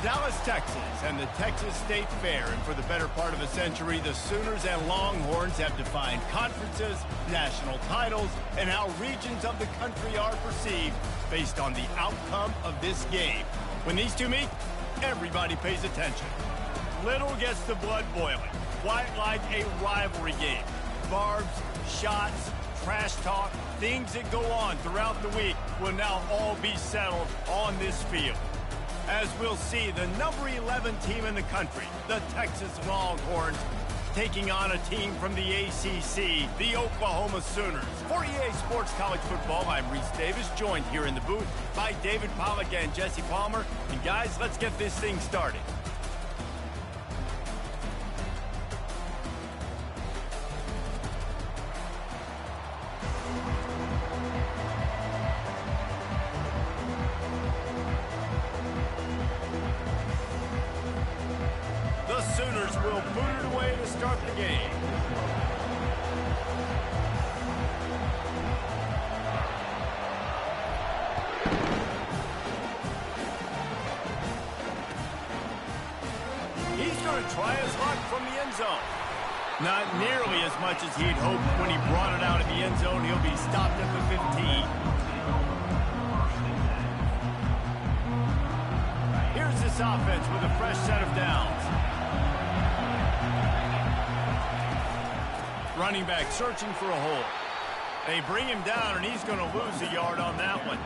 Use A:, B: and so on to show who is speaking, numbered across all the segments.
A: Dallas, Texas, and the Texas State Fair. And for the better part of a century, the Sooners and Longhorns have defined conferences, national titles, and how regions of the country are perceived based on the outcome of this game. When these two meet, everybody pays attention. Little gets the blood boiling, quite like a rivalry game. Barbs, shots, trash talk, things that go on throughout the week will now all be settled on this field. As we'll see, the number 11 team in the country, the Texas Longhorns, taking on a team from the ACC, the Oklahoma Sooners. For EA Sports College Football, I'm Reese Davis, joined here in the booth by David Pollack and Jesse Palmer. And guys, let's get this thing started. Sooners will boot it away to start the game. He's going to try his luck from the end zone. Not nearly as much as he'd hoped when he brought it out of the end zone. He'll be stopped at the 15. Here's this offense with a fresh set of downs. Running back searching for a hole. They bring him down, and he's going to lose a yard on that one.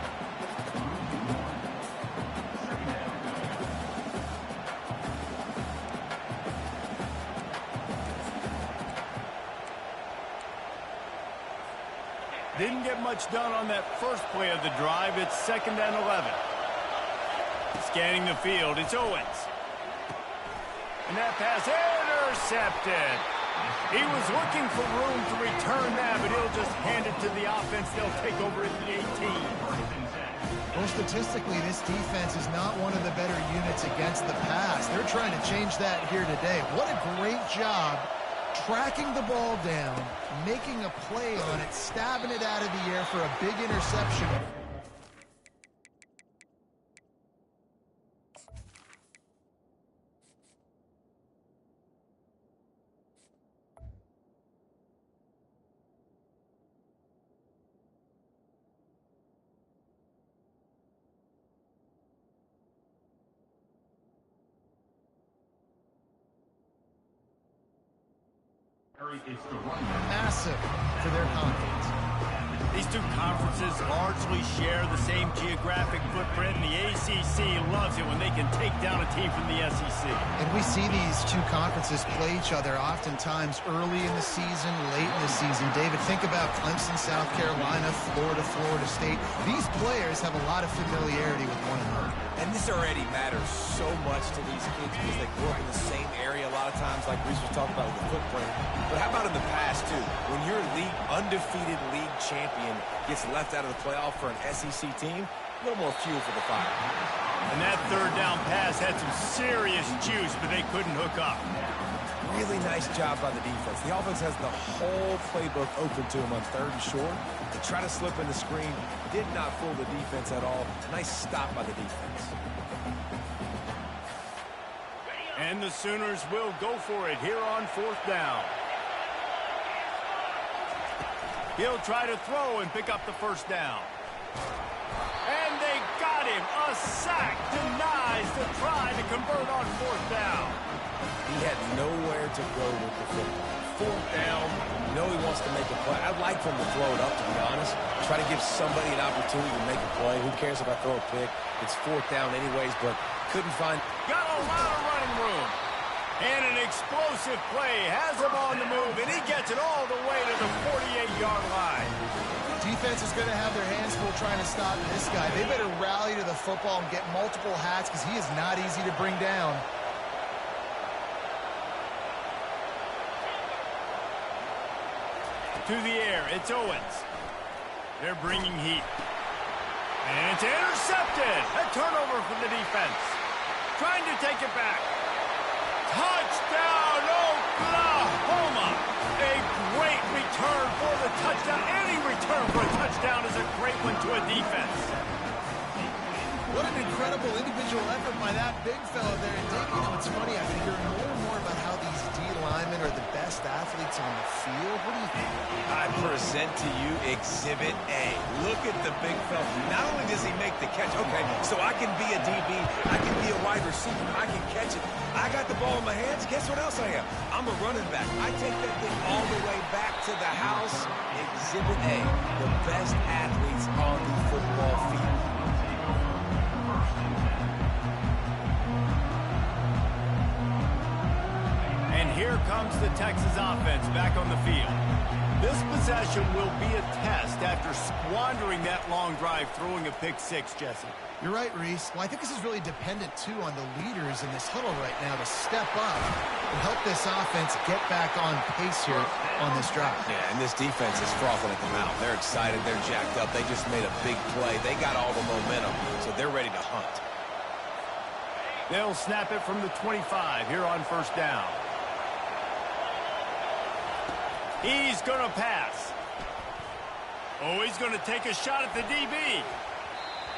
A: Didn't get much done on that first play of the drive. It's 2nd and 11. Scanning the field, it's Owens. And that pass intercepted. He was looking for room to return that, but he'll just hand it to the offense. They'll take over at the 18.
B: Well, statistically, this defense is not one of the better units against the pass. They're trying to change that here today. What a great job tracking the ball down, making a play on it, stabbing it out of the air for a big interception. Massive for their conference.
A: These two conferences largely share the same geographic footprint, and the ACC loves it when they can take down a team from the SEC.
B: And we see these two conferences play each other oftentimes early in the season, late in the season. David, think about Clemson, South Carolina, Florida, Florida State. These players have a lot of familiarity with one another.
C: And this already matters so much to these kids because they grew up in the same area a lot of times, like Reese was talking about with the footprint. But how about in the past, too? When your undefeated league champion gets left out of the playoff for an SEC team, a little more fuel for the fire.
A: And that third down pass had some serious juice, but they couldn't hook up.
C: Really nice job by the defense. The offense has the whole playbook open to them on 3rd and short. They try to slip in the screen. Did not fool the defense at all. Nice stop by the defense.
A: And the Sooners will go for it here on 4th down. He'll try to throw and pick up the 1st down. And they got him. A sack denies the try to convert on 4th down.
C: He had nowhere to go with the football. 4th down. You know he wants to make a play. I'd like for him to throw it up, to be honest. Try to give somebody an opportunity to make a play. Who cares if I throw a pick? It's 4th down anyways, but couldn't find.
A: Got a lot of running room. And an explosive play has him on the move, and he gets it all the way to the 48-yard line.
B: Defense is going to have their hands full trying to stop this guy. They better rally to the football and get multiple hats because he is not easy to bring down.
A: To the air, it's Owens. They're bringing heat. And it's intercepted. A turnover for the defense. Trying to take it back. Touchdown, Oklahoma! A great return for the touchdown. Any return for a touchdown is a great one to a defense.
B: What an incredible individual effort by that big fella there. And Dave, you know, it's funny, I've been hearing more and more about how these D linemen are the best athletes on the field. What do you think?
C: I present to you Exhibit A. Look at the big fella. Not only does he make the catch, okay, so I can be a DB, I can be a wide receiver, I can catch it. I got the ball in my hands. Guess what else I am? I'm a running back. I take that thing all the way back to the house. Exhibit A, the best athletes on the football field.
A: And here comes the Texas offense back on the field. This possession will be a test after squandering that long drive, throwing a pick six, Jesse.
B: You're right, Reese. Well, I think this is really dependent, too, on the leaders in this huddle right now to step up and help this offense get back on pace here on this drive.
C: Yeah, and this defense is frothing at the mouth. They're excited. They're jacked up. They just made a big play. They got all the momentum, so they're ready to hunt.
A: They'll snap it from the 25 here on first down. He's going to pass. Oh, he's going to take a shot at the DB.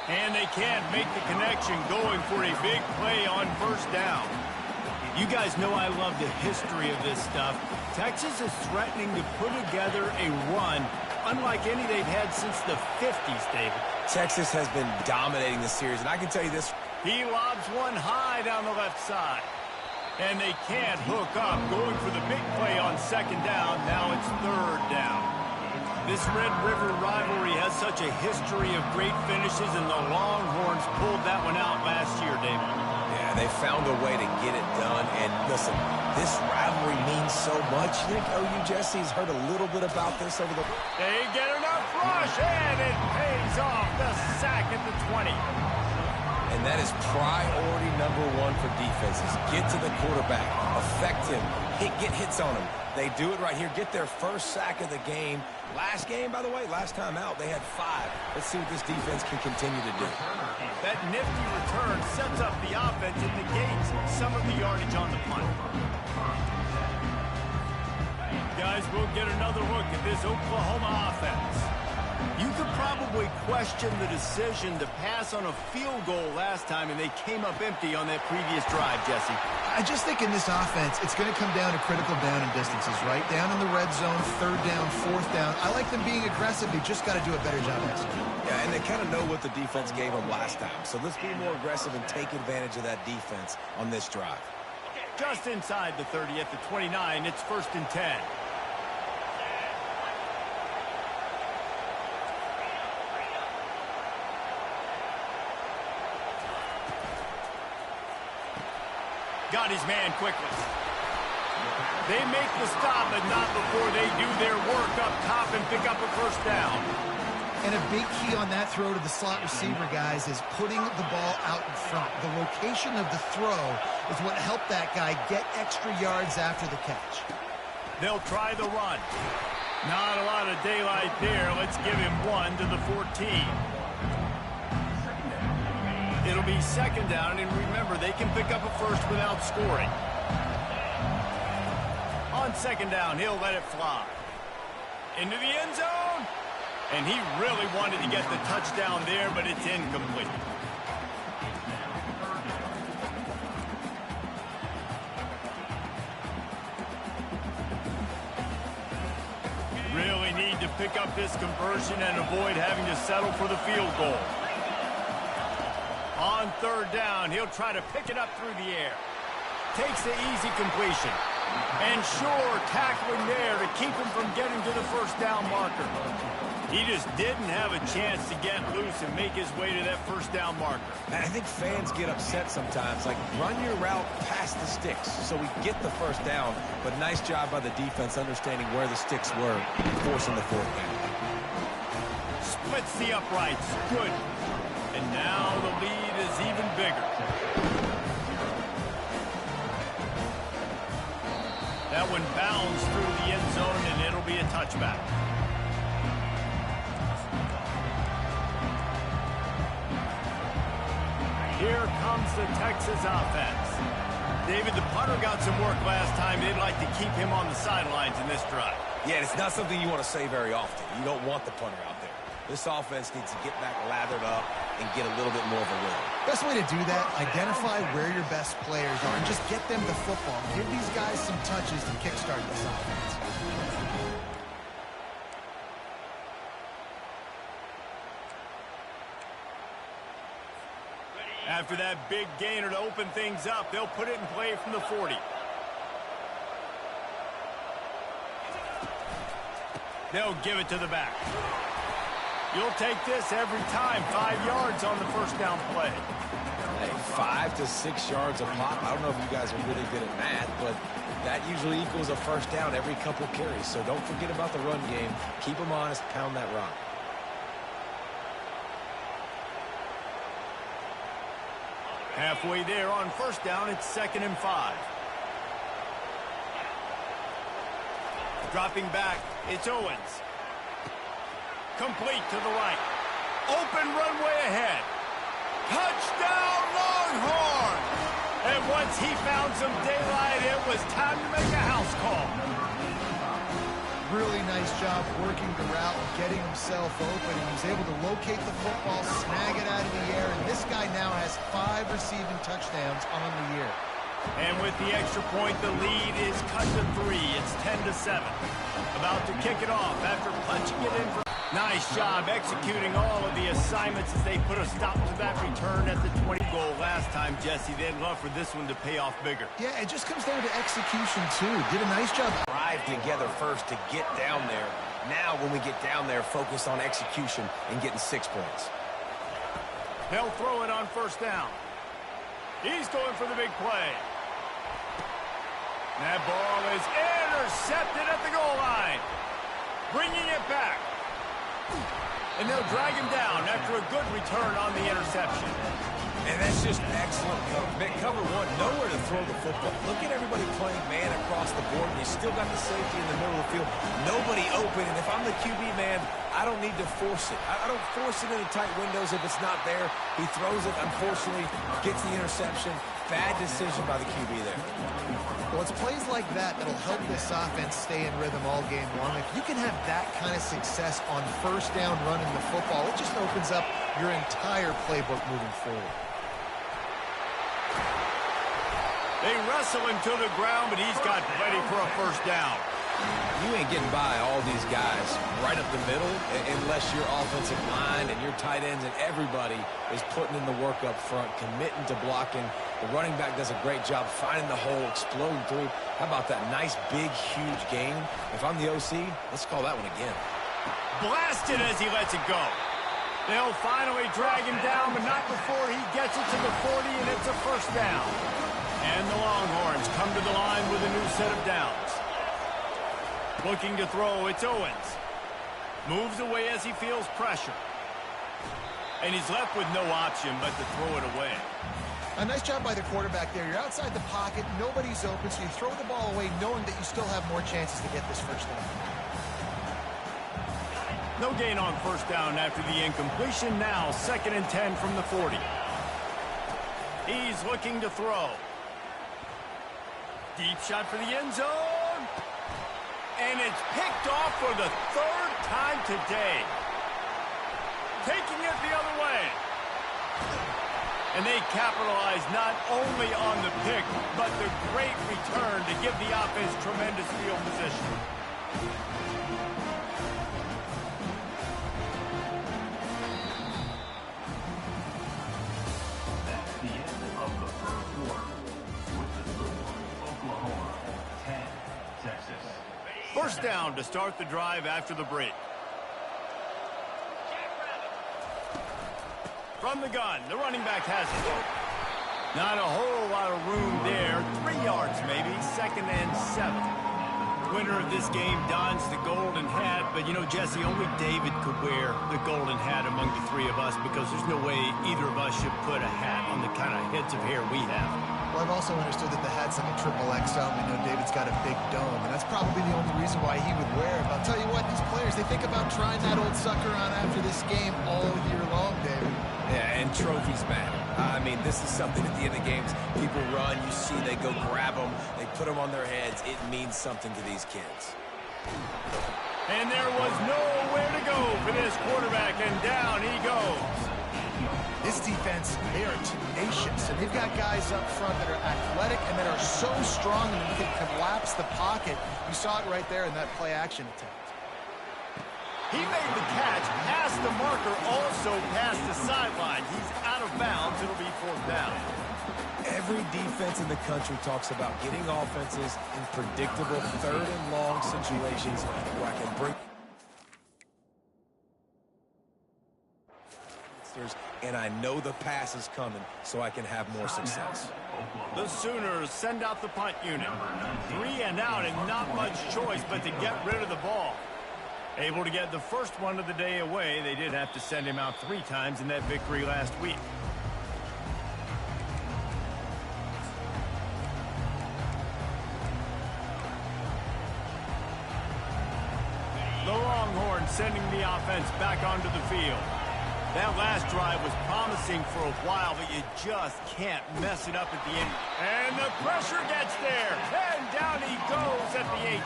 A: And they can't make the connection, going for a big play on first down. You guys know I love the history of this stuff. Texas is threatening to put together a run unlike any they've had since the 50s, David.
C: Texas has been dominating the series, and I can tell you this.
A: He lobs one high down the left side. And they can't hook up, going for the big play on second down. Now it's third down. This Red River rivalry has such a history of great finishes, and the Longhorns pulled that one out last year, David.
C: Yeah, they found a way to get it done. And listen, this rivalry means so much. You think OU Jesse's heard a little bit about this over the...
A: They get enough rush, and it pays off. The sack at the 20.
C: And that is priority number one for defenses. Get to the quarterback. Affect him. Get hits on him. They do it right here. Get their first sack of the game. Last game, by the way, last time out, they had 5. Let's see what this defense can continue to do.
A: That nifty return sets up the offense and negates some of the yardage on the punt. Guys, we'll get another look at this Oklahoma offense. You could probably question the decision to pass on a field goal last time, and they came up empty on that previous drive, Jesse.
B: I just think in this offense, it's going to come down to critical down and distances, right? Down in the red zone, third down, fourth down. I like them being aggressive. They just got to do a better job executing.
C: Yeah, and they kind of know what the defense gave them last time. So let's be more aggressive and take advantage of that defense on this drive.
A: Just inside the 30 at the 29, it's first and 10. Got his man quickly. They make the stop, but not before they do their work up top and pick up a first down.
B: And a big key on that throw to the slot receiver, guys, is putting the ball out in front. The location of the throw is what helped that guy get extra yards after the catch.
A: They'll try the run. Not a lot of daylight there. Let's give him 1 to the 14. It'll be second down, and remember, they can pick up a first without scoring. On second down, he'll let it fly. Into the end zone. And he really wanted to get the touchdown there, but it's incomplete. Really need to pick up this conversion and avoid having to settle for the field goal. On third down, he'll try to pick it up through the air. Takes the easy completion. And sure, tackling there to keep him from getting to the first down marker. He just didn't have a chance to get loose and make his way to that first down marker.
C: And I think fans get upset sometimes. Like, run your route past the sticks so we get the first down. But nice job by the defense understanding where the sticks were, forcing the fourth down.
A: Splits the uprights. Good. And now the lead is even bigger. That one bounds through the end zone, and it'll be a touchback. Here comes the Texas offense. David, the punter got some work last time. They'd like to keep him on the sidelines in this drive.
C: Yeah, it's not something you want to say very often. You don't want the punter out there. This offense needs to get back lathered up, and get a little bit more of a rhythm.
B: Best way to do that, identify where your best players are and just get them the football. Give these guys some touches to kickstart this offense.
A: After that big gainer to open things up, they'll put it in play from the 40. They'll give it to the back. You'll take this every time. 5 yards on the first down play.
C: Hey, 5 to 6 yards a pop. I don't know if you guys are really good at math, but that usually equals a first down every couple carries. So don't forget about the run game. Keep them honest. Pound that rock.
A: Halfway there on first down, it's 2nd and 5. Dropping back, it's Owens. Complete to the right. Open runway ahead. Touchdown, Longhorn! And once he found some daylight, it was time to make a house call.
B: Really nice job working the route and getting himself open. He was able to locate the football, snag it out of the air, and this guy now has 5 receiving touchdowns on the year.
A: And with the extra point, the lead is cut to 3. It's 10-7. About to kick it off after punching it in. Nice job executing all of the assignments as they put a stop to that return at the 20 goal last time, Jesse. They'd love for this one to pay off bigger.
B: Yeah, it just comes down to execution, too. Did a nice job.
C: Drive together first to get down there. Now, when we get down there, focus on execution and getting 6 points.
A: They'll throw it on first down. He's going for the big play. That ball is intercepted at the goal line. Bringing it back. And they'll drag him down after a good return on the interception.
C: And that's just excellent cover. Cover 1, nowhere to throw the football. Look at everybody playing man across the board, and you still got the safety in the middle of the field. Nobody open, and if I'm the QB man, I don't need to force it. I don't force it into tight windows if it's not there. He throws it, unfortunately, gets the interception. Bad decision by the QB there.
B: Well, it's plays like that that'll help this offense stay in rhythm all game long. If you can have that kind of success on first down running the football, it just opens up your entire playbook moving forward.
A: They wrestle him to the ground, but he's got ready for a first down.
C: You ain't getting by all these guys right up the middle unless your offensive line and your tight ends and everybody is putting in the work up front, committing to blocking. The running back does a great job finding the hole, exploding through. How about that nice, big, huge gain? If I'm the OC, let's call that one again.
A: Blasted as he lets it go. They'll finally drag him down, but not before he gets it to the 40, and it's a first down. And the Longhorns come to the line with a new set of downs. Looking to throw, it's Owens. Moves away as he feels pressure. And he's left with no option but to throw it away.
B: A nice job by the quarterback there. You're outside the pocket, nobody's open, so you throw the ball away knowing that you still have more chances to get this first down.
A: No gain on first down after the incompletion. Now 2nd and 10 from the 40. He's looking to throw. Deep shot for the end zone. And it's picked off for the 3rd time today. Taking it the other way. And they capitalize not only on the pick, but the great return to give the offense tremendous field position.
D: That's the end of the first quarter. With the score, Oklahoma 10, Texas.
A: First down to start the drive after the break. From the gun, the running back has it. Not a whole lot of room there. 3 yards maybe, 2nd and 7. Winner of this game dons the golden hat, but you know, Jesse, only David could wear the golden hat among the 3 of us because there's no way either of us should put a hat on the kind of heads of hair we have.
B: Well, I've also understood that the hat's like a triple XL. We know David's got a big dome, and that's probably the only reason why he would wear it. But I'll tell you what, these players, they think about trying that old sucker on after this game all year long, David.
C: Yeah, and trophies matter. I mean, this is something at the end of games. People run, you see, they go grab them, they put them on their heads. It means something to these kids.
A: And there was nowhere to go for this quarterback, and down he goes.
B: This defense, they are tenacious, and they've got guys up front that are athletic and that are so strong and can collapse the pocket. You saw it right there in that play-action attempt.
A: He made the catch past the marker, also past the sideline. He's out of bounds. It'll be fourth down.
C: Every defense in the country talks about getting offenses in predictable third and long situations where I can bring... and I know the pass is coming, so I can have more success.
A: The Sooners send out the punt unit. 3 and out and not much choice but to get rid of the ball. Able to get the first one of the day away. They did have to send him out 3 times in that victory last week. The Longhorns sending the offense back onto the field. That last drive was promising for a while, but you just can't mess it up at the end. And the pressure gets there. And down he goes at the 18.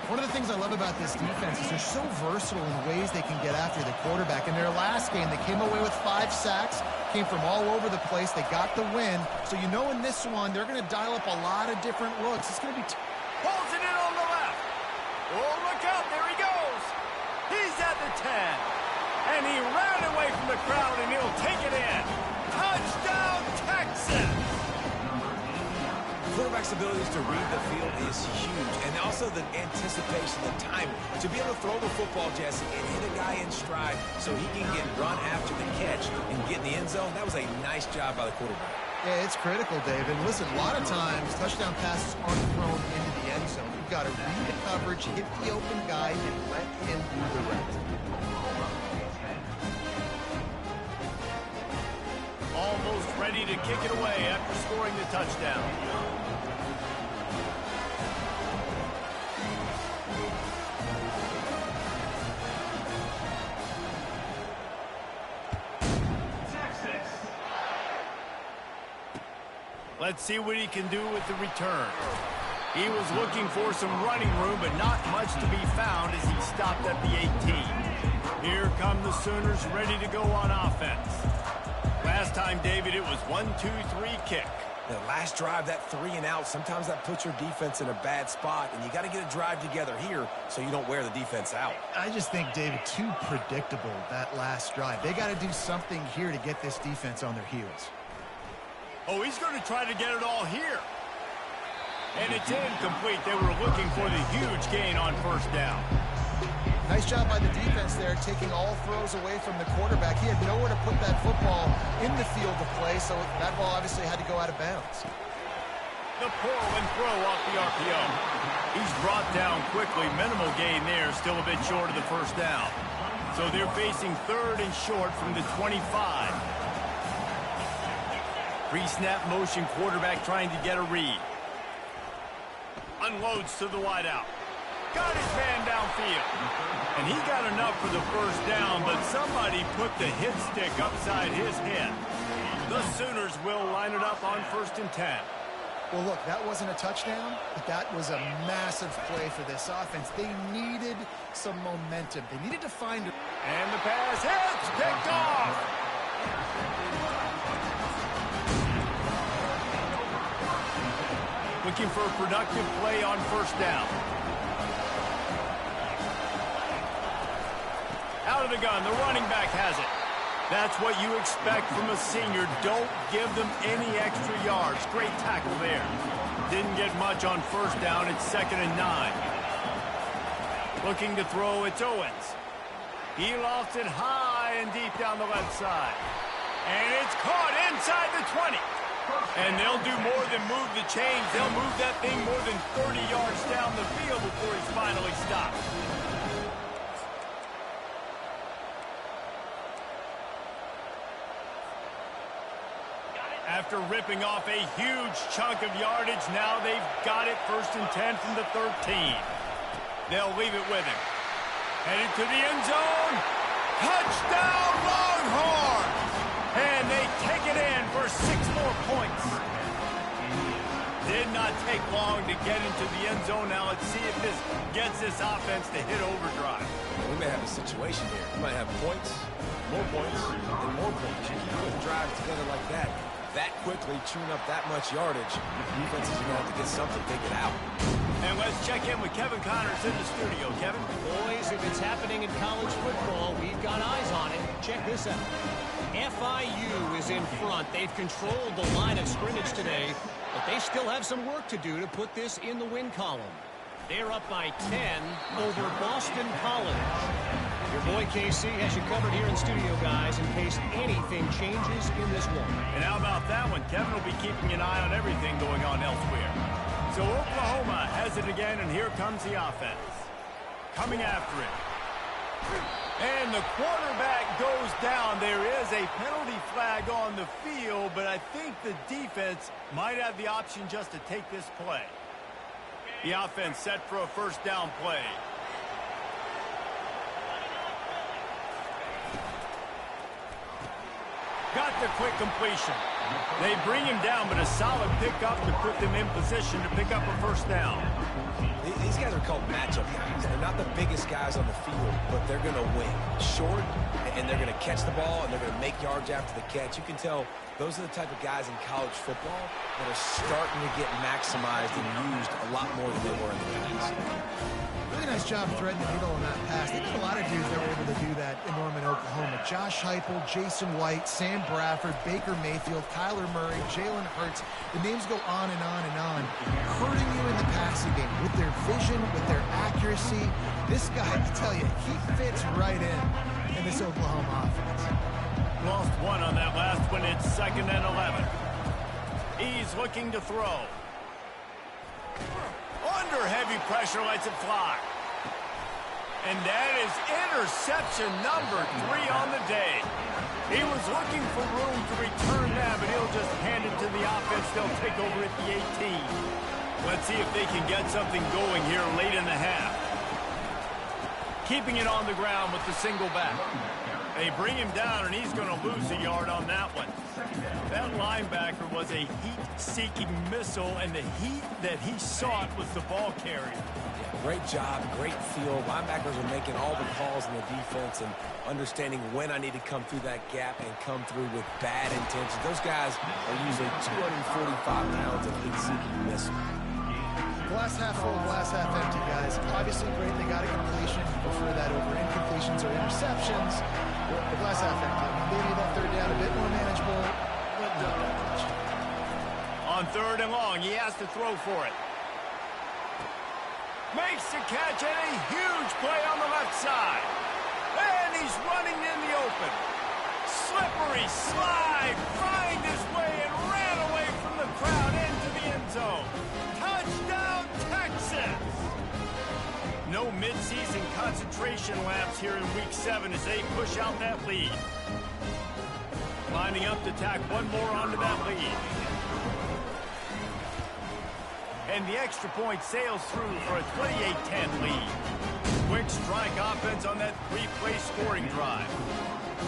B: One of the things I love about this defense is they're so versatile in ways they can get after the quarterback. In their last game, they came away with 5 sacks, came from all over the place. They got the win. So you know in this one, they're going to dial up a lot of different looks. It's going to be...
A: Holds it in on the left. Oh, look out. There he goes. He's at the 10. And he ran away from the crowd, and he'll take it in. Touchdown, Texas!
C: Quarterback's abilities to read the field is huge, and also the anticipation, the timing. To be able to throw the football, Jesse, and hit a guy in stride so he can get run after the catch and get in the end zone, that was a nice job by the quarterback.
B: Yeah, it's critical, David. Listen, a lot of times, touchdown passes aren't thrown into the end zone. You've got to read the coverage, hit the open guy, and let him do the rest.
A: Almost ready to kick it away after scoring the touchdown. Let's see what he can do with the return. He was looking for some running room, but not much to be found as he stopped at the 18. Here come the Sooners ready to go on offense. Last time, David, it was 1-2-3 kick.
C: The last drive, that 3 and out, sometimes that puts your defense in a bad spot, and you got to get a drive together here so you don't wear the defense out.
B: I just think, David, too predictable, that last drive. They got to do something here to get this defense on their heels.
A: Oh, he's going to try to get it all here. And it's incomplete. They were looking for the huge gain on first down.
B: Nice job by the defense there, taking all throws away from the quarterback. He had nowhere to put that football in the field to play, so that ball obviously had to go out of bounds.
A: The pull and throw off the RPO. He's brought down quickly. Minimal gain there, still a bit short of the first down. So they're facing 3rd and short from the 25. Pre-snap motion, quarterback trying to get a read. Unloads to the wideout. Got his man downfield. And he got enough for the first down, but somebody put the hit stick upside his head. The Sooners will line it up on 1st and 10.
B: Well, look, that wasn't a touchdown, but that was a massive play for this offense. They needed some momentum. They needed to find it.
A: And the pass hits, picked off. Looking for a productive play on first down. Out of the gun, the running back has it. That's what you expect from a senior. Don't give them any extra yards. Great tackle there. Didn't get much on first down. It's 2nd and 9. Looking to throw, it's Owens. He lofts it high and deep down the left side. And it's caught inside the 20. And they'll do more than move the chains. They'll move that thing more than 30 yards down the field before he's finally stopped. After ripping off a huge chunk of yardage, now they've got it 1st and 10 from the 13. They'll leave it with him. Headed to the end zone. Touchdown, Longhorns! And they take it in for 6 more points. Did not take long to get into the end zone. Now let's see if this gets this offense to hit overdrive.
C: We may have a situation here. We might have points more points and more points. You can put drives together like that quickly, chewing up that much yardage. Defense is going to have to get something figured out.
A: And let's check in with Kevin Connors in the studio. Kevin?
E: Boys, if it's happening in college football, we've got eyes on it. Check this out. FIU is in front. They've controlled the line of scrimmage today, but they still have some work to do to put this in the win column. They're up by 10 over Boston College. Your boy KC has you covered here in studio, guys, in case anything changes in this one.
A: And how about that one? Kevin will be keeping an eye on everything going on elsewhere. So Oklahoma has it again, and here comes the offense. Coming after it. And the quarterback goes down. There is a penalty flag on the field, but I think the defense might have the option just to take this play. The offense set for a first down play. Got the quick completion. They bring him down, but a solid pickup to put them in position to pick up a first down.
C: These guys are called matchup guys. They're not the biggest guys on the field, but they're going to win. Short, and they're going to catch the ball, and they're going to make yards after the catch. You can tell those are the type of guys in college football that are starting to get maximized and used a lot more than they were in the past.
B: Really nice job threading the needle on that pass. They got a lot of dudes that were able to do that in Norman, Oklahoma. Josh Heupel, Jason White, Sam Bradford, Baker Mayfield, Kyler Murray, Jalen Hurts. The names go on and on and on. Hurting you in the passing game with their vision, with their accuracy. This guy, I tell you, he fits right in this Oklahoma offense.
A: Lost one on that last one. It's 2nd and 11. He's looking to throw. Under heavy pressure, lets it fly. And that is interception number 3 on the day. He was looking for room to return that, but he'll just hand it to the offense. They'll take over at the 18. Let's see if they can get something going here late in the half. Keeping it on the ground with the single back. They bring him down, and he's going to lose a yard on that one. That linebacker was a heat-seeking missile, and the heat that he sought was the ball carrier.
C: Yeah, great job, great feel. Linebackers are making all the calls in the defense and understanding when I need to come through that gap and come through with bad intentions. Those guys are usually 245 pounds of heat-seeking missile.
B: Glass half full, glass half empty, guys. Obviously great they got a completion. Prefer that over incompletions or interceptions. The glass half empty. Maybe that third down a bit more manageable, but not that much.
A: On 3rd and long, he has to throw for it. Makes the catch, and a huge play on the left side. And he's running in the open. Slippery slide, find his way, and ran away from the crowd into the end zone. Touchdown, Texas! No midseason concentration laps here in Week 7 as they push out that lead. Lining up to tack one more onto that lead. And the extra point sails through for a 28-10 lead. Quick strike offense on that 3-play scoring drive.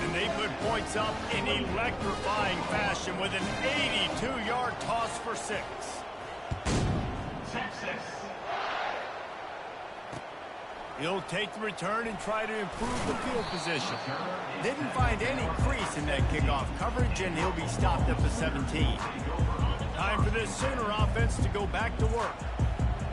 A: And they put points up in electrifying fashion with an 82-yard toss for 6. He'll take the return and try to improve the field position. Didn't find any crease in that kickoff coverage, and he'll be stopped at the 17. Time for this Sooner offense to go back to work.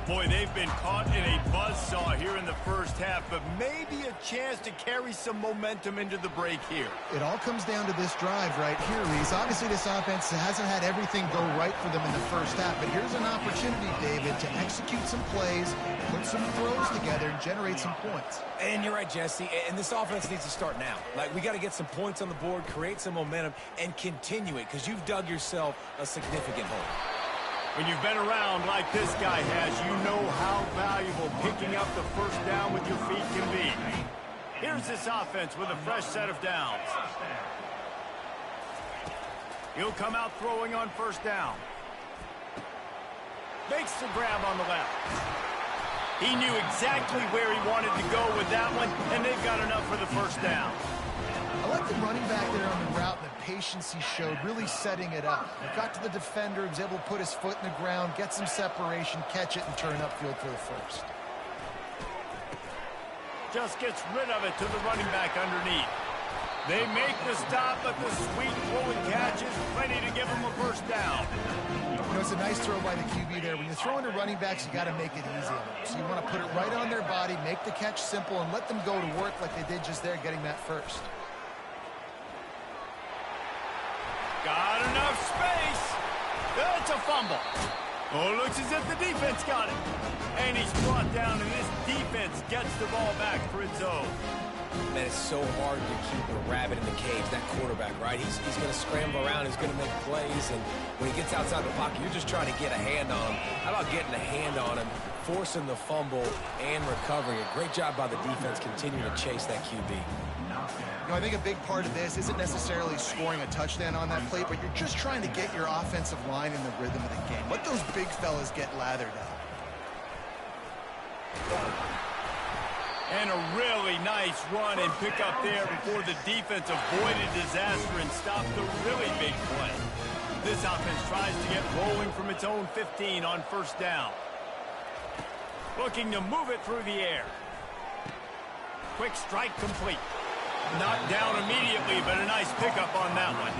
A: Boy, they've been caught in a buzzsaw here in the first half, but maybe a chance to carry some momentum into the break here.
B: It all comes down to this drive right here, Reese. Obviously, this offense hasn't had everything go right for them in the first half, but here's an opportunity, David, to execute some plays, put some throws together, and generate some points.
C: And you're right, Jesse, and this offense needs to start now. Like, we got to get some points on the board, create some momentum, and continue it, because you've dug yourself a significant hole.
A: When you've been around like this guy has, you know how valuable picking up the first down with your feet can be. Here's this offense with a fresh set of downs. He'll come out throwing on first down. Makes the grab on the left. He knew exactly where he wanted to go with that one, and they've got enough for the first down.
B: I like the running back there on the route and the patience he showed, really setting it up. He got to the defender, he was able to put his foot in the ground, get some separation, catch it, and turn upfield for the first.
A: Just gets rid of it to the running back underneath. They make the stop, but the sweet throw and catch is plenty to give them a first down.
B: You know, it's a nice throw by the QB there. When you're throwing to running backs, you got to make it easy on them. So you want to put it right on their body, make the catch simple, and let them go to work like they did just there, getting that first.
A: Got enough space. It's a fumble. Oh, it looks as if the defense got it. And he's brought down, and this defense gets the ball back for its own.
C: Man, it's so hard to keep a rabbit in the cage, that quarterback, right? He's going to scramble around, he's going to make plays, and when he gets outside the pocket, you're just trying to get a hand on him. How about getting a hand on him, forcing the fumble, and recovering it? Great job by the defense continuing to chase that QB.
B: You know, I think a big part of this isn't necessarily scoring a touchdown on that play, but you're just trying to get your offensive line in the rhythm of the game. Let those big fellas get lathered up.
A: And a really nice run and pick up there before the defense avoided disaster and stopped the really big play. This offense tries to get rolling from its own 15 on first down. Looking to move it through the air. Quick strike complete. Knocked down immediately, but a nice pickup on that one.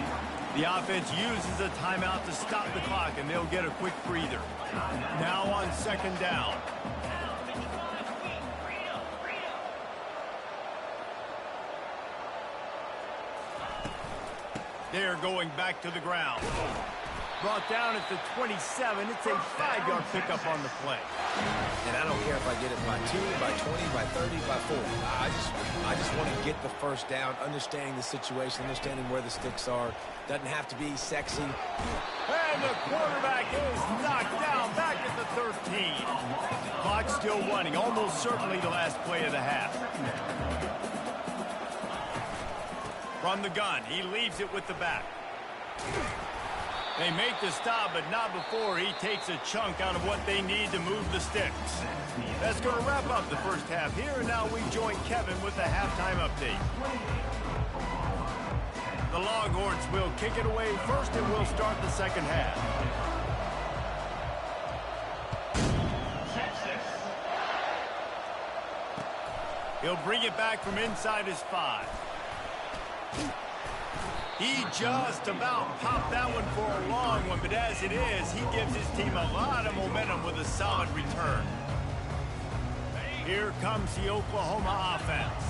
A: The offense uses a timeout to stop the clock, and they'll get a quick breather. Now on second down. They're going back to the ground. Brought down at the 27. It's a 5-yard pickup on the play.
C: And I don't care if I get it by 2, by 20, by 30, by 4. I just want to get the first down, understanding the situation, understanding where the sticks are. Doesn't have to be sexy.
A: And the quarterback is knocked down back at the 13. Clock still running, almost certainly the last play of the half. From the gun, he leaves it with the back. They make the stop, but not before he takes a chunk out of what they need to move the sticks. That's going to wrap up the first half here, and now we join Kevin with the halftime update. The Longhorns will kick it away first, and we'll start the second half. He'll bring it back from inside his 5. He just about popped that one for a long one, but as it is, he gives his team a lot of momentum with a solid return. Here comes the Oklahoma offense.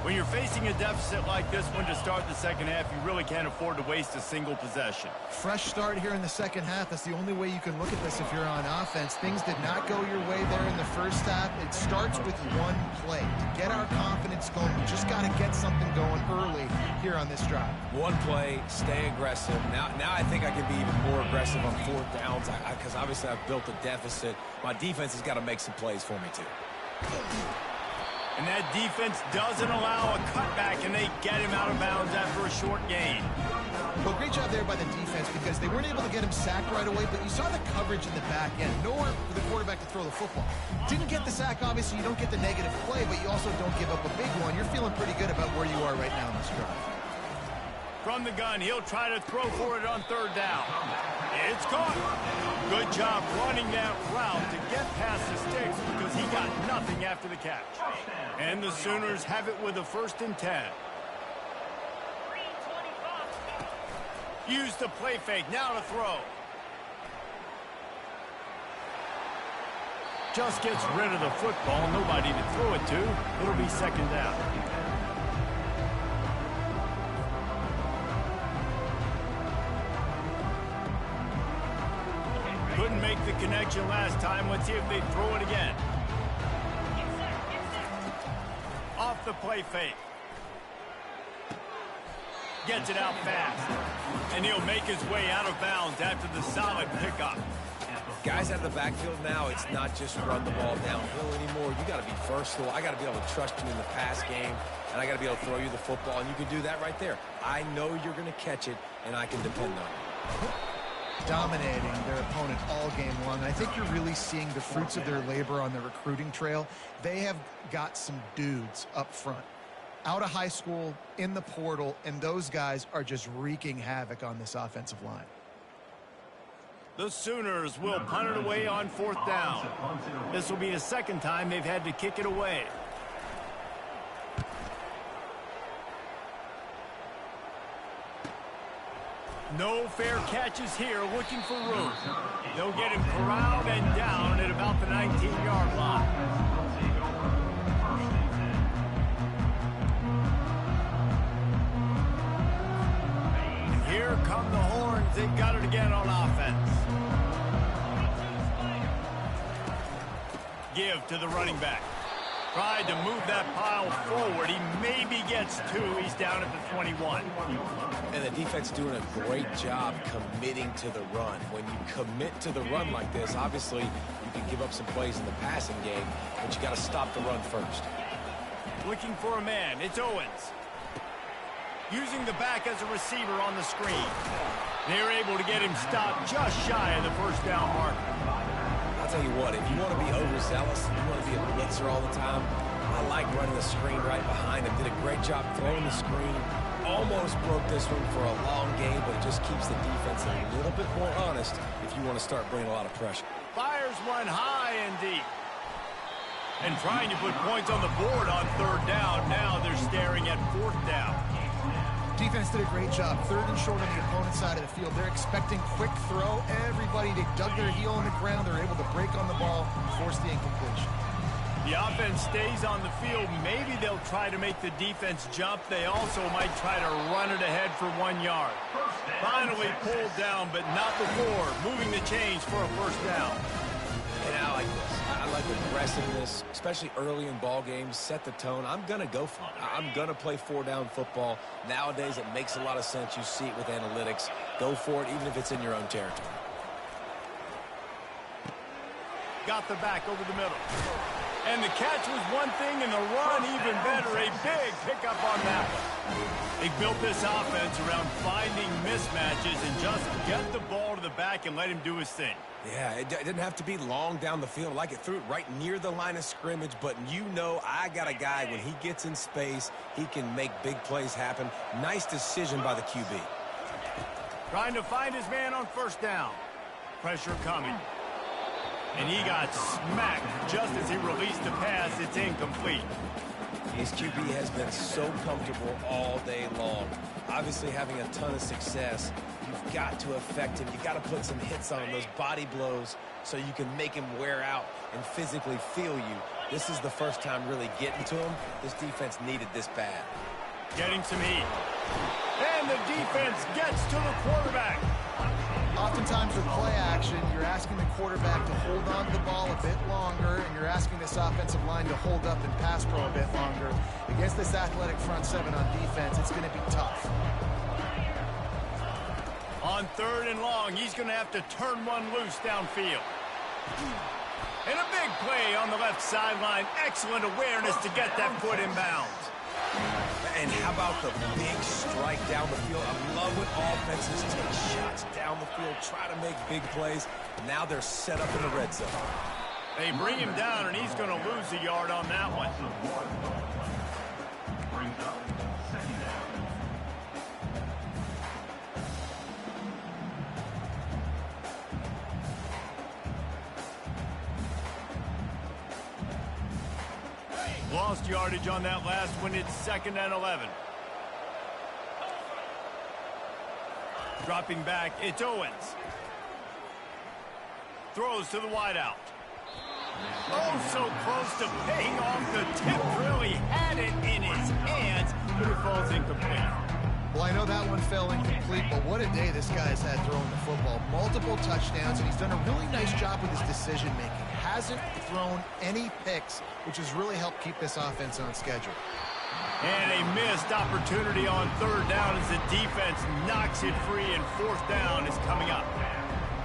A: When you're facing a deficit like this one to start the second half, you really can't afford to waste a single possession.
B: Fresh start here in the second half. That's the only way you can look at this if you're on offense. Things did not go your way there in the first half. It starts with one play. To get our confidence going, we just got to get something going early here on this drive. One play, stay aggressive. Now I think I can be even more aggressive on fourth downs because obviously I've built a deficit. My defense has got to make some plays for me too.
A: And that defense doesn't allow a cutback, and they get him out of bounds after a short gain.
B: Well, great job there by the defense because they weren't able to get him sacked right away, but you saw the coverage in the back end. Nowhere for the quarterback to throw the football. Didn't get the sack, obviously. You don't get the negative play, but you also don't give up a big one. You're feeling pretty good about where you are right now in this drive.
A: From the gun, he'll try to throw for it on third down. It's caught. Good job running that route to get past the sticks because he got nothing after the catch. And the Sooners have it with a 1st and 10. Use the play fake, now to throw. Just gets rid of the football, nobody to throw it to. It'll be second down. Couldn't make the connection last time. Let's see if they throw it again. Off the play fake. Gets it out fast. And he'll make his way out of bounds after the solid pickup.
C: Guys out of the backfield now, it's not just run the ball downhill anymore. You got to be versatile. I got to be able to trust you in the pass game, and I got to be able to throw you the football, and you can do that right there. I know you're going to catch it, and I can depend on you.
B: Dominating their opponent all game long. And I think you're really seeing the fruits of their labor on the recruiting trail. They have got some dudes up front, out of high school, in the portal, and those guys are just wreaking havoc on this offensive line.
A: The Sooners will punt it away on 4th down. This will be the second time they've had to kick it away. No fair catches here, looking for room. They'll get him corralled and down at about the 19-yard line. And here come the horns. They got it again on offense. Give to the running back. Tried to move that pile forward. He maybe gets two. He's down at the 21.
C: And the defense doing a great job committing to the run. When you commit to the run like this, obviously you can give up some plays in the passing game, but you got to stop the run first.
A: Looking for a man. It's Owens. Using the back as a receiver on the screen. They're able to get him stopped just shy of the first down mark.
C: I'll tell you what, if you want to be overzealous, you want to be a blitzer all the time, I like running the screen right behind him. Did a great job throwing the screen. Almost broke this one for a long game, but it just keeps the defense a little bit more honest if you want to start bringing a lot of pressure.
A: Fires one high and deep. And trying to put points on the board on third down. Now they're staring at fourth down.
B: Defense did a great job. Third and short on the opponent's side of the field. They're expecting quick throw. Everybody, they dug their heel in the ground. They're able to break on the ball, force the incompletion.
A: The offense stays on the field. Maybe they'll try to make the defense jump. They also might try to run it ahead for 1 yard. Finally pulled down, but not before. Moving the chains for a first down.
C: And I like this. I like aggressiveness, especially early in ball games. Set the tone. I'm going to go for it. I'm going to play four-down football. Nowadays, it makes a lot of sense. You see it with analytics. Go for it, even if it's in your own territory.
A: Got the back over the middle. And the catch was one thing, and the run even better. A big pickup on that one. They built this offense around finding mismatches and just get the ball to the back and let him do his thing.
C: Yeah, it didn't have to be long down the field. Like it threw it right near the line of scrimmage, but you know I got a guy, when he gets in space, he can make big plays happen. Nice decision by the QB.
A: Trying to find his man on first down. Pressure coming. And he got smacked just as he released the pass. It's incomplete.
C: His QB has been so comfortable all day long. Obviously having a ton of success. You've got to affect him. You've got to put some hits on him, those body blows, so you can make him wear out and physically feel you. This is the first time really getting to him. This defense needed this bad.
A: Getting some heat. And the defense gets to the quarterback.
B: Oftentimes with play action, you're asking the quarterback to hold on to the ball a bit longer, and you're asking this offensive line to hold up and pass pro a bit longer. Against this athletic front seven on defense, it's going to be tough.
A: On third and long, he's going to have to turn one loose downfield. And a big play on the left sideline. Excellent awareness to get that foot in bounds.
C: And how about the big strike down the field? I love when offenses take shots down the field, try to make big plays. Now they're set up in the red zone.
A: They bring him down, and he's going to lose a yard on that one.
D: Brings up second down.
A: Lost yardage on that last one. It's 2nd and 11. Dropping back, it's Owens. Throws to the wideout. Oh, so close to paying off the tip. Really had it in his hands, but it falls incomplete.
B: Well, I know that one fell incomplete, but what a day this guy's had throwing the football. Multiple touchdowns, and he's done a really nice job with his decision-making. Hasn't thrown any picks, which has really helped keep this offense on schedule.
A: And a missed opportunity on third down as the defense knocks it free, and fourth down is coming up.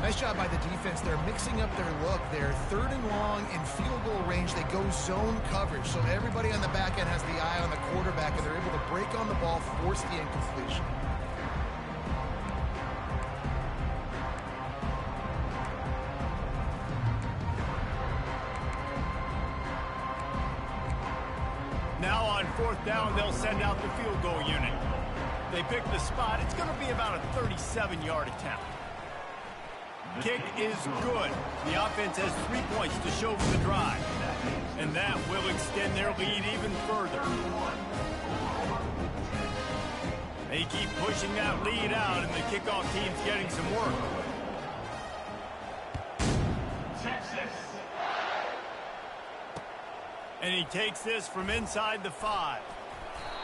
B: Nice job by the defense. They're mixing up their look. They're third and long in field goal range. They go zone coverage. So everybody on the back end has the eye on the quarterback, and they're able to break on the ball, force the incompletion.
A: Now on fourth down, they'll send out the field goal unit. They pick the spot. It's going to be about a 37-yard attempt. Kick is good. The offense has 3 points to show for the drive. And that will extend their lead even further. They keep pushing that lead out, and the kickoff team's getting some work.
D: Texas.
A: And he takes this from inside the 5.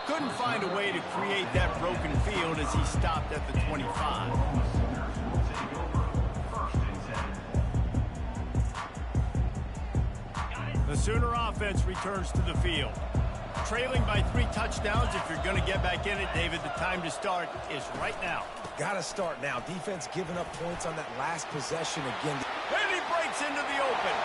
A: Couldn't find a way to create that broken field as he stopped at the 25. The Sooner offense returns to the field. Trailing by 3 touchdowns. If you're going to get back in it, David, the time to start is right now.
C: Got to start now. Defense giving up points on that last possession again.
A: And he breaks into the open.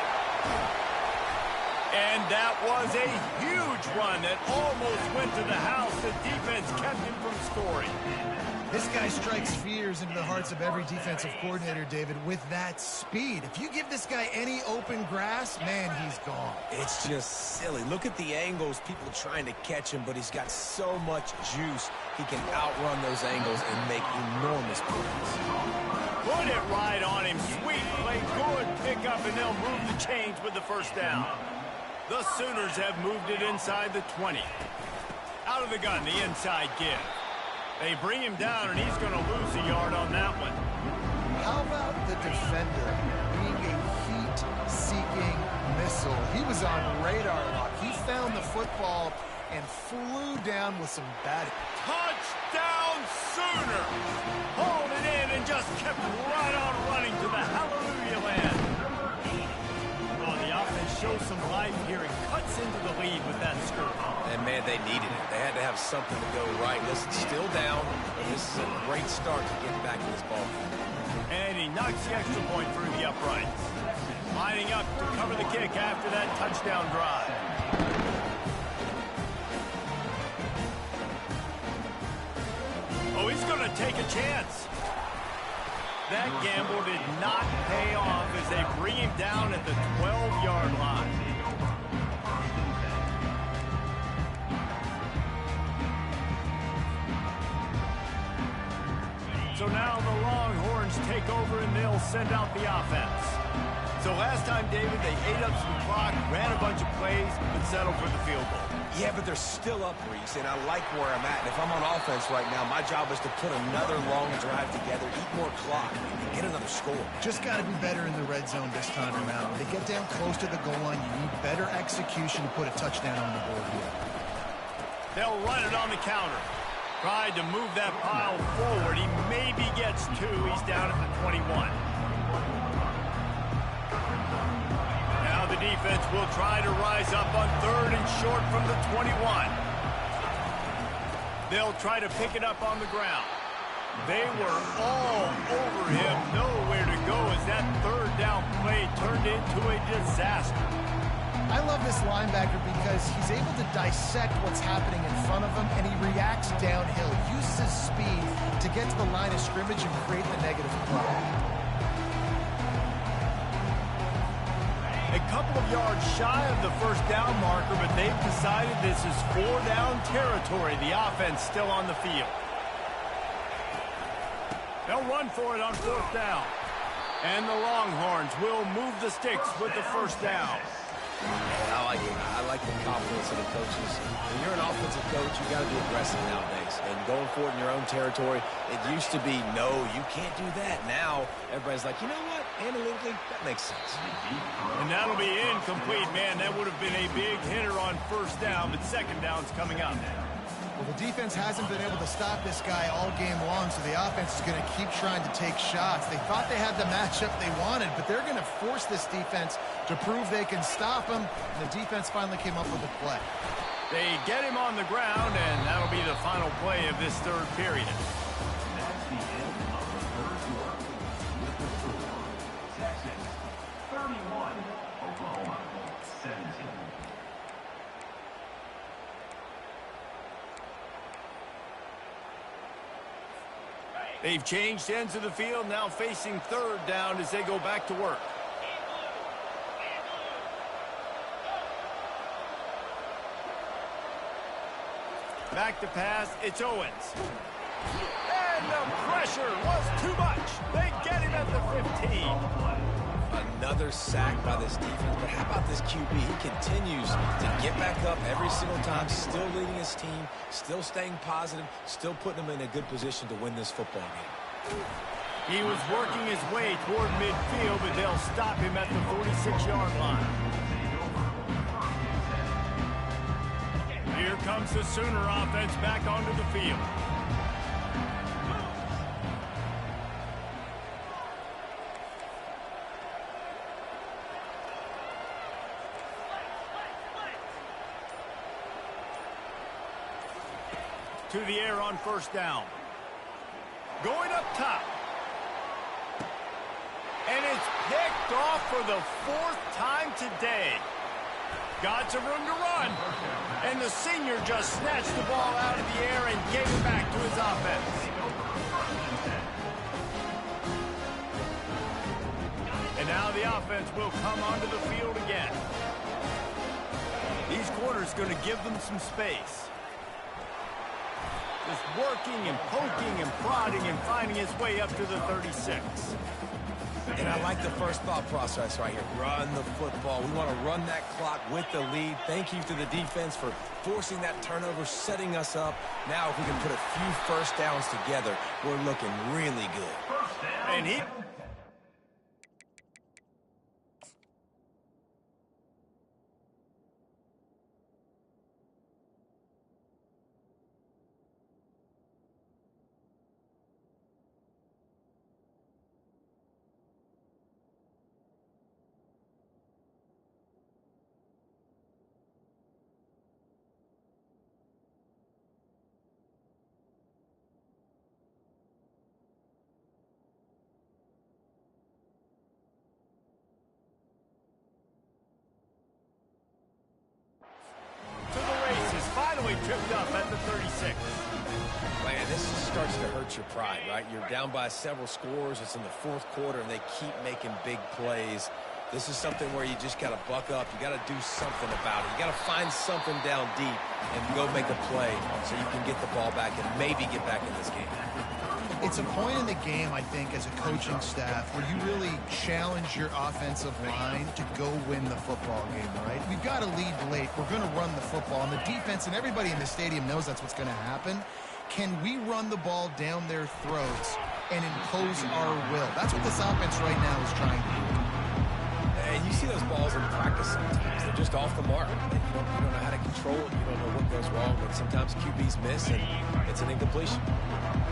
A: And that was a huge run that almost went to the house. The defense kept him from scoring.
B: This guy strikes fears into the hearts of every defensive coordinator, David, with that speed. If you give this guy any open grass, man, he's gone.
C: It's just silly. Look at the angles, people trying to catch him, but he's got so much juice. He can outrun those angles and make enormous plays.
A: Put it right on him. Sweet play, good pickup, and they'll move the chains with the first down. The Sooners have moved it inside the 20. Out of the gun, the inside give. They bring him down, and he's going to lose a yard on that one.
B: How about the defender being a heat-seeking missile? He was on radar lock. He found the football and flew down with some batting.
A: Touchdown Sooner! Hauled it in and just kept right on running to the hallelujah land. Oh, the offense shows some life here and cuts into the lead with that skirt.
C: And, man, they needed it. They had to have something to go right. Listen, still down, but this is a great start to get back in this ball game.
A: And he knocks the extra point through the uprights. Lining up to cover the kick after that touchdown drive. Oh, he's going to take a chance. That gamble did not pay off as they bring him down at the 12-yard line. So now the Longhorns take over and they'll send out the offense. So last time, David, they ate up some clock, ran a bunch of plays, but settled for the field goal.
C: Yeah, but they're still up, Reese, and I like where I'm at. And if I'm on offense right now, my job is to put another long drive together, eat more clock, and get another score.
B: Just got to be better in the red zone this time around. When they get down close to the goal line, you need better execution to put a touchdown on the board here. They'll
A: run it on the counter. Tried to move that pile forward. He maybe gets 2. He's down at the 21. Now the defense will try to rise up on 3rd and short from the 21. They'll try to pick it up on the ground. They were all over him. Nowhere to go as that 3rd down play turned into a disaster.
B: I love this linebacker because he's able to dissect what's happening in front of him, and he reacts downhill, uses his speed to get to the line of scrimmage and create the negative play.
A: A couple of yards shy of the 1st down marker, but they've decided this is 4-down territory. The offense still on the field. They'll run for it on 4th down. And the Longhorns will move the sticks with the 1st down.
C: I like it. I like the confidence of the coaches. When you're an offensive coach, you got to be aggressive nowadays. And going for it in your own territory, it used to be, no, you can't do that. Now, everybody's like, you know what? Analytically, that makes sense.
A: And that'll be incomplete, man. That would have been a big hitter on 1st down, but 2nd down's coming up.
B: Well, the defense hasn't been able to stop this guy all game long, so the offense is going to keep trying to take shots. They thought they had the matchup they wanted, but they're going to force this defense to prove they can stop him, and the defense finally came up with a play.
A: They get him on the ground, and that'll be the final play of this 3rd period.
D: That's the end of the 3rd quarter. With the score, Texas 31, Oklahoma 17.
A: They've changed ends of the field, now facing 3rd down as they go back to work. Back to pass, it's Owens. And the pressure was too much. They get him at the 15.
C: Another sack by this defense. But how about this QB? He continues to get back up every single time, still leading his team, still staying positive, still putting them in a good position to win this football game.
A: He was working his way toward midfield, but they'll stop him at the 46-yard line. Here comes the Sooner offense back onto the field. To the air on first down. Going up top. And it's picked off for the 4th time today. Got some room to run. And the senior just snatched the ball out of the air and gave it back to his offense. And now the offense will come onto the field again. These corners going to give them some space. Just working and poking and prodding and finding his way up to the 36.
C: And I like the first thought process right here. Run the football. We want to run that clock with the lead. Thank you to the defense for forcing that turnover, setting us up. Now if we can put a few first downs together, we're looking really good.
A: And he... tripped up at the 36.
C: Man, this just starts to hurt your pride, right? You're down by several scores. It's in the 4th quarter, and they keep making big plays. This is something where you just got to buck up. You got to do something about it. You got to find something down deep and go make a play so you can get the ball back and maybe get back in this game.
B: It's a point in the game, I think, as a coaching staff where you really challenge your offensive line to go win the football game, right? We've got to lead late. We're going to run the football. And the defense and everybody in the stadium knows that's what's going to happen. Can we run the ball down their throats and impose our will? That's what this offense right now is trying to do.
C: And you see those balls in practice sometimes. They're just off the mark. You don't know how to control it. You don't know what goes wrong. But sometimes QBs miss, and it's an incompletion.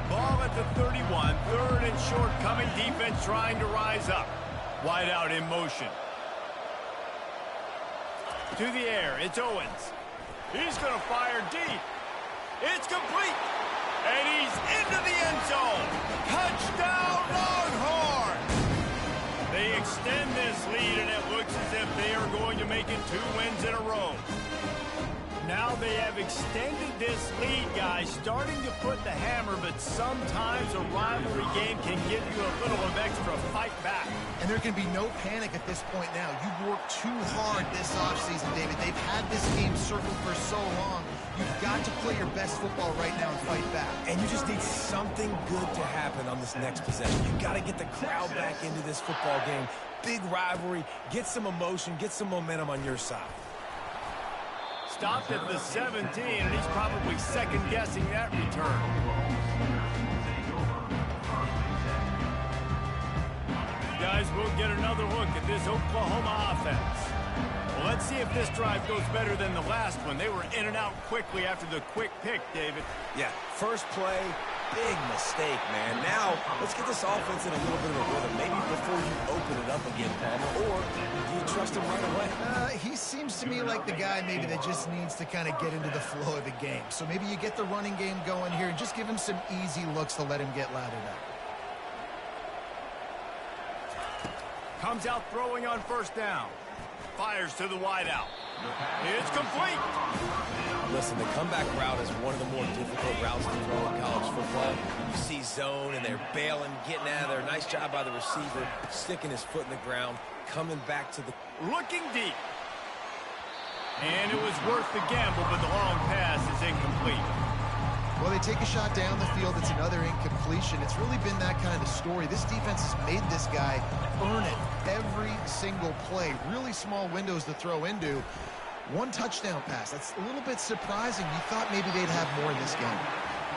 A: Ball at the 31, 3rd and short, coming defense trying to rise up. Wide out in motion. To the air, it's Owens. He's going to fire deep. It's complete. And he's into the end zone. Touchdown, Longhorns! They extend this lead, and it looks as if they are going to make it 2 wins in a row. Now they have extended this lead, guys, starting to put the hammer, but sometimes a rivalry game can give you a little of extra fight back.
B: And there can be no panic at this point now. You've worked too hard this offseason, David. They've had this game circled for so long. You've got to play your best football right now and fight back.
C: And you just need something good to happen on this next possession. You've got to get the crowd back into this football game. Big rivalry. Get some emotion. Get some momentum on your side.
A: Stopped at the 17, and he's probably second-guessing that return. Guys, we'll get another look at this Oklahoma offense. Well, let's see if this drive goes better than the last one. They were in and out quickly after the quick pick, David.
C: Yeah, first play, big mistake, man. Now, let's get this offense in a little bit of a rhythm. Maybe before you open it up again, Palmer, or do you trust him right away?
B: He seems to me like the guy maybe that just needs to kind of get into the flow of the game. So maybe you get the running game going here and just give him some easy looks to let him get lathered up.
A: Comes out throwing on first down. Fires to the wideout. It's complete.
C: Listen, the comeback route is one of the more difficult routes to throw in college football. You see zone, and they're bailing, getting out of there. Nice job by the receiver, sticking his foot in the ground, coming back to the...
A: Looking deep. And it was worth the gamble, but the long pass is incomplete.
B: Well, they take a shot down the field. It's another incompletion. It's really been that kind of story. This defense has made this guy earn it every single single play. Really small windows to throw into. One touchdown pass. That's a little bit surprising. You thought maybe they'd have more in this game.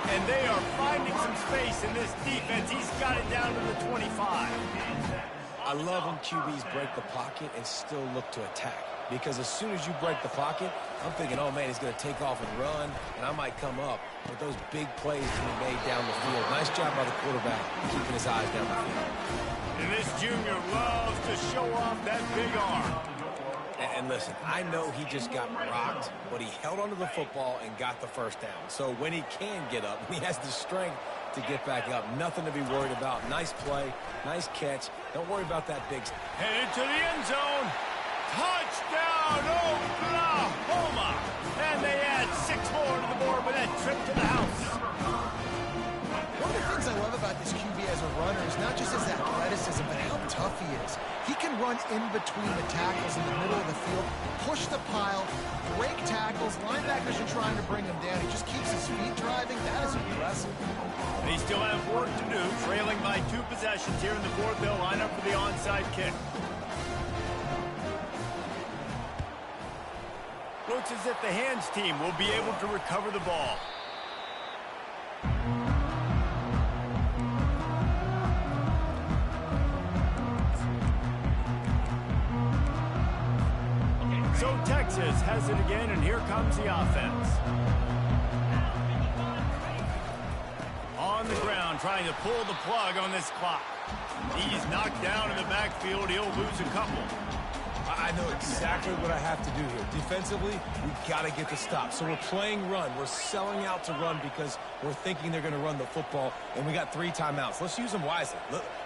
A: And they are finding some space in this defense. He's got it down to the 25.
C: I love when QBs break the pocket and still look to attack. Because as soon as you break the pocket, I'm thinking, oh, man, he's going to take off and run, and I might come up. But those big plays can be made down the field. Nice job by the quarterback keeping his eyes down the field.
A: And this junior loves to show off that big arm.
C: And listen, I know he just got rocked, but he held onto the football and got the first down. So when he can get up, he has the strength to get back up. Nothing to be worried about. Nice play, nice catch. Don't worry about that big.
A: Headed to the end zone. Touchdown, Oklahoma! And they add 6 more to the board with that trip to the house.
B: One of the things I love about this QB as a runner is not just his athleticism, but how tough he is. He can run in between the tackles in the middle of the field, push the pile, break tackles. Linebackers are trying to bring him down. He just keeps his feet driving. That is impressive.
A: They still have work to do, trailing by 2 possessions here in the fourth. They'll line up for the onside kick. Looks as if the hands team will be able to recover the ball. So Texas has it again, and here comes the offense. On the ground, trying to pull the plug on this clock. He's knocked down in the backfield. He'll lose a couple.
C: I know exactly what I have to do here. Defensively, we've got to get the stop. So we're playing run. We're selling out to run because we're thinking they're going to run the football, and we got 3 timeouts. Let's use them wisely.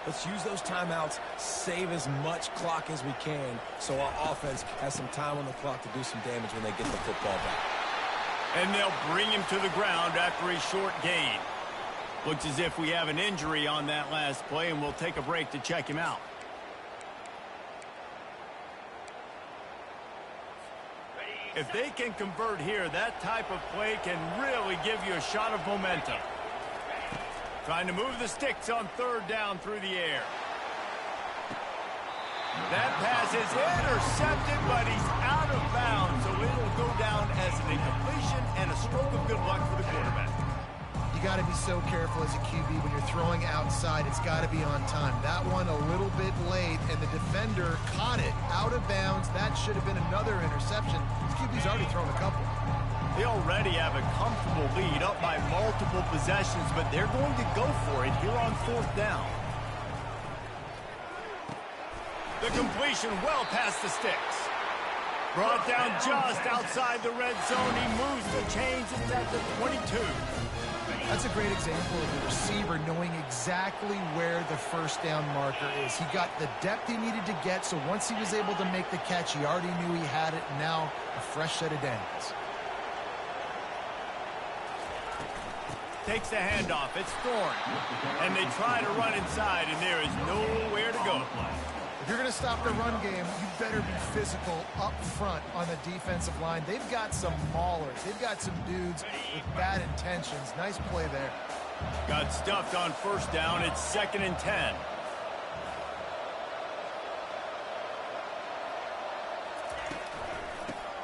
C: Let's use those timeouts, save as much clock as we can so our offense has some time on the clock to do some damage when they get the football back.
A: And they'll bring him to the ground after a short gain. Looks as if we have an injury on that last play, and we'll take a break to check him out. If they can convert here, that type of play can really give you a shot of momentum. Trying to move the sticks on 3rd down through the air. That pass is intercepted, but he's out of bounds, so it'll go down as an incompletion and a stroke of good luck for the quarterback.
B: You got to be so careful as a QB when you're throwing outside. It's got to be on time. That one a little bit late, and the defender caught it out of bounds. That should have been another interception. This QB's already thrown a couple.
A: They already have a comfortable lead up by multiple possessions, but they're going to go for it here on 4th down. The completion well past the sticks. Brought down just outside the red zone. He moves the chains. It's at the 22.
B: That's a great example of the receiver knowing exactly where the 1st down marker is. He got the depth he needed to get, so once he was able to make the catch, he already knew he had it, and now a fresh set of downs.
A: Takes the handoff. It's Thorne. And they try to run inside, and there is nowhere to go.
B: If you're going to stop the run game, you better be physical up front on the defensive line. They've got some maulers. They've got some dudes with bad intentions. Nice play there.
A: Got stuffed on 1st down. It's 2nd and 10.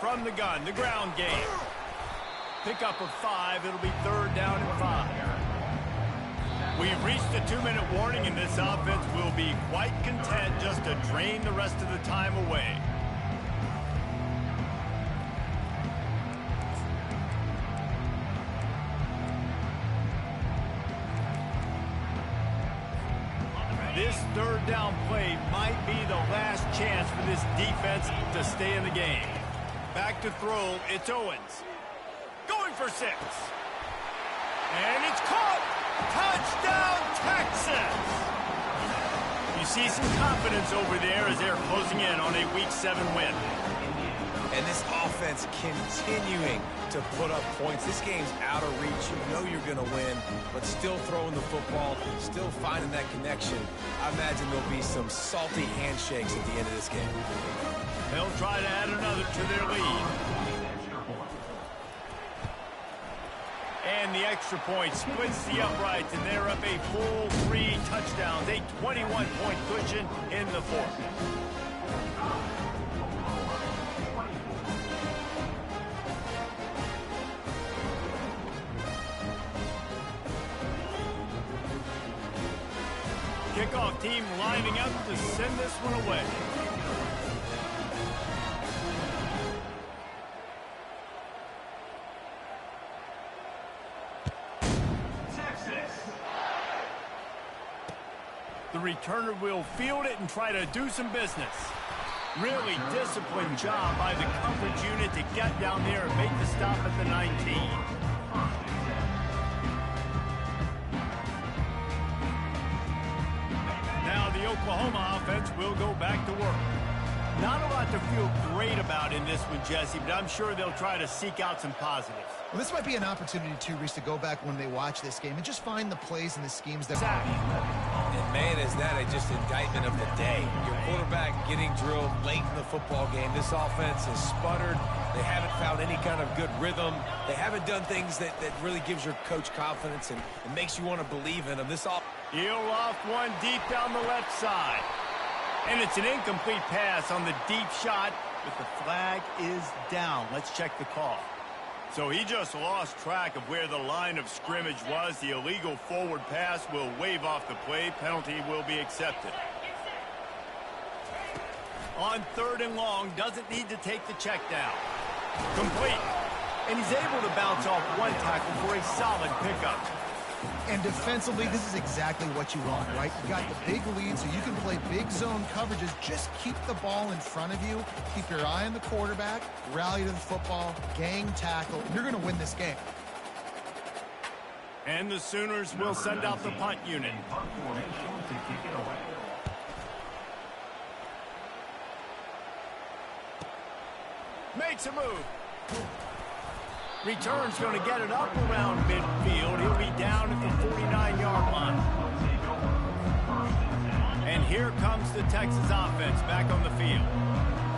A: From the gun, the ground game. Pickup of 5. It'll be 3rd down and 5. We've reached the 2-minute warning, and this offense will be quite content just to drain the rest of the time away. This 3rd down play might be the last chance for this defense to stay in the game. Back to throw, it's Owens. Going for 6. And it's caught! Touchdown, Texas! You see some confidence over there as they're closing in on a Week 7 win.
C: And this offense continuing to put up points. This game's out of reach. You know you're going to win, but still throwing the football, still finding that connection. I imagine there'll be some salty handshakes at the end of this game.
A: They'll try to add another to their lead. And the extra point splits the uprights, and they're up a full 3 touchdowns, a 21-point cushion in the 4th. kickoff team lining up to send this one away. The returner will field it and try to do some business. Really disciplined job by the coverage unit to get down there and make the stop at the 19. Now the Oklahoma offense will go back to work. Not a lot to feel great about in this one, Jesse, but I'm sure they'll try to seek out some positives.
B: Well, this might be an opportunity, too, Reese, to go back when they watch this game and just find the plays and the schemes that...
C: And, man, is that just indictment of the day. Your quarterback getting drilled late in the football game. This offense has sputtered. They haven't found any kind of good rhythm. They haven't done things that really gives your coach confidence and makes you want to believe in them.
A: He'll off one deep down the left side. And it's an incomplete pass on the deep shot, but the flag is down. Let's check the call. So he just lost track of where the line of scrimmage was. The illegal forward pass will wave off the play. Penalty will be accepted. On 3rd and long, doesn't need to take the check down. Complete. And he's able to bounce off one tackle for a solid pickup.
B: And defensively, this is exactly what you want, right? You got the big lead, so you can play big zone coverages. Just keep the ball in front of you. Keep your eye on the quarterback. Rally to the football. Gang tackle. You're going to win this game.
A: And the Sooners will send out the punt unit. Makes a move. Return's going to get it up around midfield. He'll be down at the 49-yard line. And here comes the Texas offense back on the field.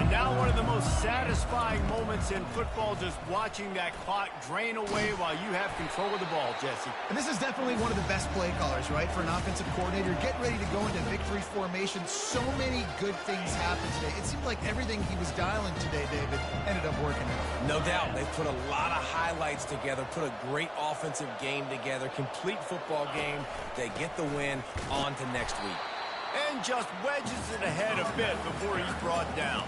A: And now one of the most satisfying moments in football, just watching that clock drain away while you have control of the ball, Jesse.
B: And this is definitely one of the best play callers, right, for an offensive coordinator. Get ready to go into victory formation. So many good things happened today. It seemed like everything he was dialing today, David, ended up working out.
C: No doubt. They put a lot of highlights together, put a great offensive game together, complete football game. They get the win on to next week.
A: And just wedges it ahead a bit before he's brought down.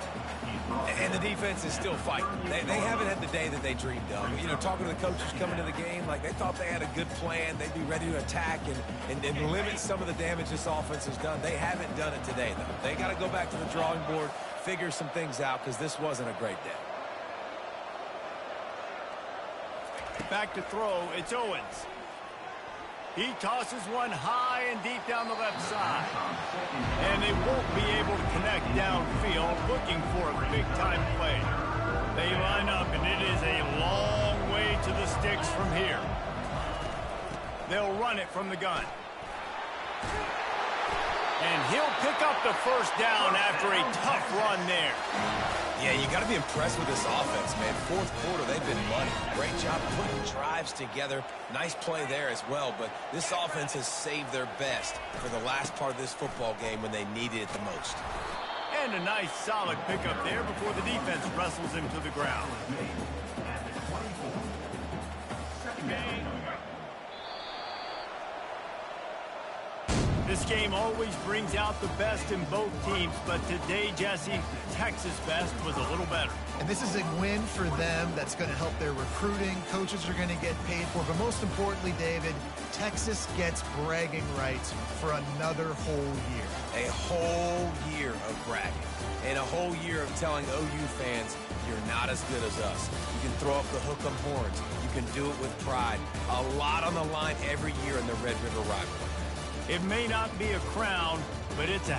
C: And the defense is still fighting. They haven't had the day that they dreamed of. You know, talking to the coaches coming to the game, like they thought they had a good plan. They'd be ready to attack and limit some of the damage this offense has done. They haven't done it today, though. They got to go back to the drawing board, figure some things out, because this wasn't a great day.
A: Back to throw, it's Owens. He tosses one high and deep down the left side. And they won't be able to connect downfield, looking for a big-time play. They line up, and it is a long way to the sticks from here. They'll run it from the gun. And he'll pick up the first down after a tough run there.
C: Yeah, you got to be impressed with this offense, man. 4th quarter, they've been money. Great job putting drives together. Nice play there as well, but this offense has saved their best for the last part of this football game when they needed it the most.
A: And a nice solid pickup there before the defense wrestles him to the ground. This game always brings out the best in both teams, but today, Jesse, Texas' best was a little better.
B: And this is a win for them that's going to help their recruiting. Coaches are going to get paid for. But most importantly, David, Texas gets bragging rights for another whole year.
C: A whole year of bragging. And a whole year of telling OU fans, you're not as good as us. You can throw up the hook 'em horns. You can do it with pride. A lot on the line every year in the Red River rivalry.
A: It may not be a crown, but it's a